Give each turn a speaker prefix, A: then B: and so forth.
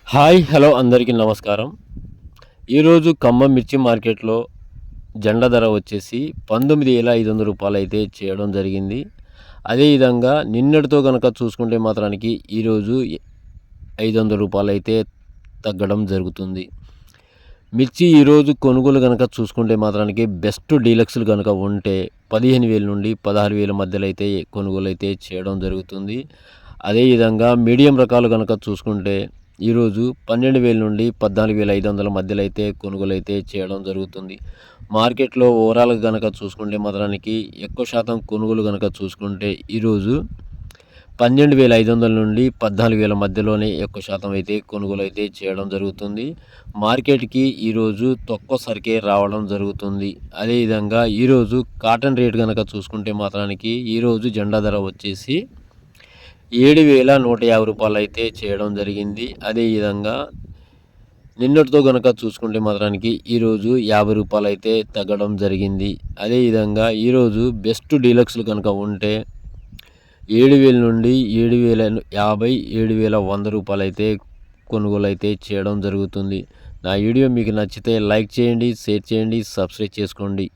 A: Hi hello అందరికీ నమస్కారం. ఈరోజు ఖమ్మం మిర్చి మార్కెట్లో జెండా ధర వచ్చేసి 19,500 అయితే చేయడం జరిగింది. అదేవిధంగా నిన్నటితో కనుక చూసుకుంటే మాత్రానికి ఈరోజు 500 అయితే తగ్గడం జరుగుతుంది. మిర్చి ఈరోజు కొనుగోలు కనుక చూసుకుంటే మాత్రానికి బెస్ట్ డీలక్స్లు కనుక ఉంటే 15,000 నుండి 16,000 మధ్యలో అయితే కొనుగోలు అయితే చేయడం జరుగుతుంది. అదేవిధంగా మీడియం రకాలు కనుక చూసుకుంటే ఈరోజు 12,000 నుండి 14,500 మధ్యలో అయితే కొనుగోలు అయితే చేయడం జరుగుతుంది. మార్కెట్లో ఓవరాల్గా కనుక చూసుకుంటే మాత్రానికి ఎక్కువ శాతం కొనుగోలు కనుక చూసుకుంటే ఈరోజు 12,500 నుండి 14,000 మధ్యలోనే ఎక్కువ శాతం అయితే కొనుగోలు అయితే చేయడం జరుగుతుంది. మార్కెట్కి ఈరోజు తక్కువ సరికే రావడం జరుగుతుంది. అదేవిధంగా ఈరోజు కాటన్ రేట్ కనుక చూసుకుంటే మాత్రానికి ఈరోజు జెండా ధర వచ్చేసి 7,150 అయితే చేయడం జరిగింది. అదేవిధంగా నిన్నటితో కనుక చూసుకుంటే మాత్రానికి ఈరోజు 50 రూపాయలు అయితే తగ్గడం జరిగింది. అదేవిధంగా ఈరోజు బెస్ట్ డీలక్స్లు కనుక ఉంటే 7,000 నుండి 7,050 7,100 అయితే కొనుగోలు అయితే చేయడం జరుగుతుంది. నా వీడియో మీకు నచ్చితే లైక్ చేయండి, షేర్ చేయండి, సబ్స్క్రైబ్ చేసుకోండి.